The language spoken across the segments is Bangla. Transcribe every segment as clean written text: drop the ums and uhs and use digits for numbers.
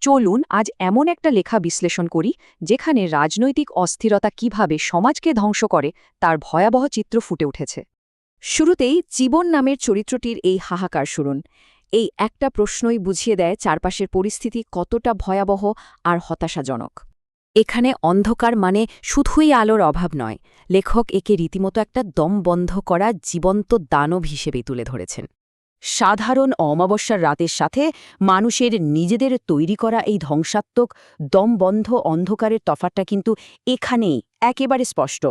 চলুন আজ এমন একটা লেখা বিশ্লেষণ করি যেখানে রাজনৈতিক অস্থিরতা কিভাবে সমাজকে ধ্বংস করে তার ভয়াবহ চিত্র ফুটে উঠেছে। শুরুতেই জীবন নামের চরিত্রটির এই হাহাকার শুনুন। এই একটা প্রশ্নই বুঝিয়ে দেয় চারপাশের পরিস্থিতি কতটা ভয়াবহ আর হতাশাজনক। এখানে অন্ধকার মানে শুধুই আলোর অভাব নয়, লেখক একে রীতিমতো একটা দম বন্ধ করা জীবন্ত দানব হিসেবে তুলে ধরেছেন। সাধারণ অমাবস্যার রাতের সাথে মানুষের নিজেদের তৈরি করা এই ধ্বংসাত্মক দমবন্ধ অন্ধকারের তফাৎটা কিন্তু এখানেই একেবারে স্পষ্ট।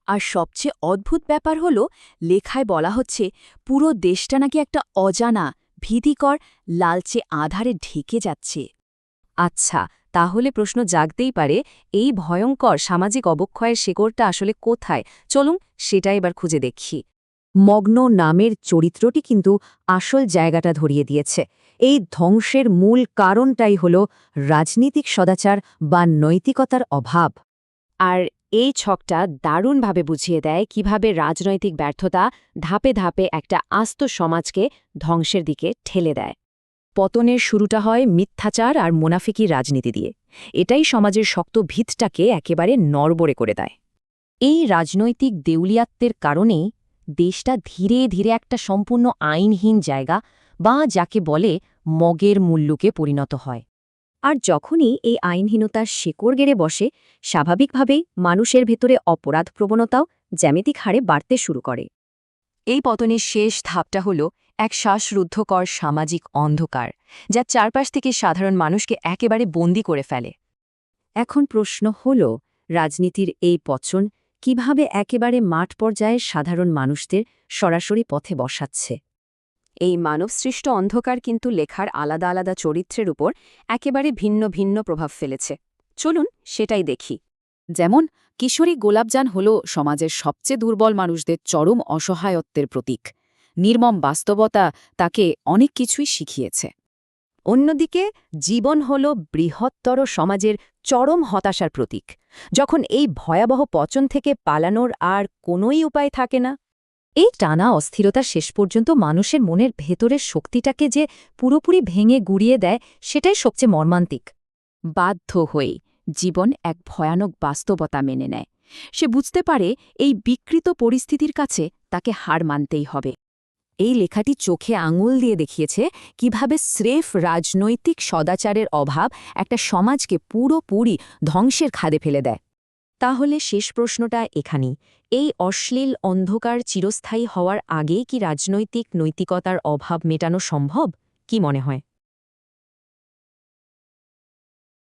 আর সবচেয়ে অদ্ভুত ব্যাপার হল, লেখায় বলা হচ্ছে পুরো দেশটা নাকি একটা অজানা ভীতিকর লালচে আধারে ঢেকে যাচ্ছে। আচ্ছা, তাহলে প্রশ্ন জাগতেই পারে, এই ভয়ঙ্কর সামাজিক অবক্ষয়ের শেকড়টা আসলে কোথায়? চলুন সেটা এবার খুঁজে দেখি। মগ্ন নামের চরিত্রটি কিন্তু আসল জায়গাটা ধরিয়ে দিয়েছে। এই ধ্বংসের মূল কারণটাই হল রাজনীতিক সদাচার বা নৈতিকতার অভাব। আর এই ছকটা দারুণভাবে বুঝিয়ে দেয় কিভাবে রাজনৈতিক ব্যর্থতা ধাপে ধাপে একটা আস্ত সমাজকে ধ্বংসের দিকে ঠেলে দেয়। পতনের শুরুটা হয় মিথ্যাচার আর মুনাফিকি রাজনীতি দিয়ে। এটাই সমাজের শক্ত ভিতটাকে একেবারে নড়বড়ে করে দেয়। এই রাজনৈতিক দেউলিয়াত্বের কারণেই দেশটা ধীরে ধীরে একটা সম্পূর্ণ আইনহীন জায়গা বা যাকে বলে মগের মুল্লুকে পরিণত হয়। আর যখনই এই আইনহীনতার শেকড় গেড়ে বসে, স্বাভাবিকভাবেই মানুষের ভেতরে অপরাধ প্রবণতাও জ্যামিতিক হারে বাড়তে শুরু করে। এই পতনের শেষ ধাপটা হল এক শ্বাসরুদ্ধকর সামাজিক অন্ধকার, যা চারপাশ থেকে সাধারণ মানুষকে একেবারে বন্দী করে ফেলে। এখন প্রশ্ন হল, রাজনীতির এই পতন কিভাবে একেবারে মাঠ পর্যায়ে সাধারণ মানুষদের সরাসরি পথে বসাচ্ছে? এই মানবসৃষ্ট অন্ধকার কিন্তু লেখার আলাদা আলাদা চরিত্রের উপর একেবারে ভিন্ন ভিন্ন প্রভাব ফেলেছে। চলুন সেটাই দেখি। যেমন কিশোরী গোলাপজান হল সমাজের সবচেয়ে দুর্বল মানুষদের চরম অসহায়ত্বের প্রতীক। নির্মম বাস্তবতা তাকে অনেক কিছুই শিখিয়েছে। অন্যদিকে জীবন হল বৃহত্তর সমাজের চরম হতাশার প্রতীক, যখন এই ভয়াবহ পতন থেকে পালানোর আর কোনোই উপায় থাকে না। এই টানা অস্থিরতা শেষ পর্যন্ত মানুষের মনের ভেতরের শক্তিটাকে যে পুরোপুরি ভেঙে গুড়িয়ে দেয়, সেটাই সবচেয়ে মর্মান্তিক। বাধ্য হয়ে জীবন এক ভয়ানক বাস্তবতা মেনে নেয়। সে বুঝতে পারে এই বিকৃত পরিস্থিতির কাছে তাকে হার মানতেই হবে। এই লেখাটি চোখে আঙুল দিয়ে দেখিয়েছে কিভাবে স্রেফ রাজনৈতিক সদাচারের অভাব একটা সমাজকে পুরোপুরি ধ্বংসের খাদে ফেলে দেয়। তাহলে শেষ প্রশ্নটা এখানেই, এই অশ্লীল অন্ধকার চিরস্থায়ী হওয়ার আগেই কি রাজনৈতিক নৈতিকতার অভাব মেটানো সম্ভব? কি মনে হয়?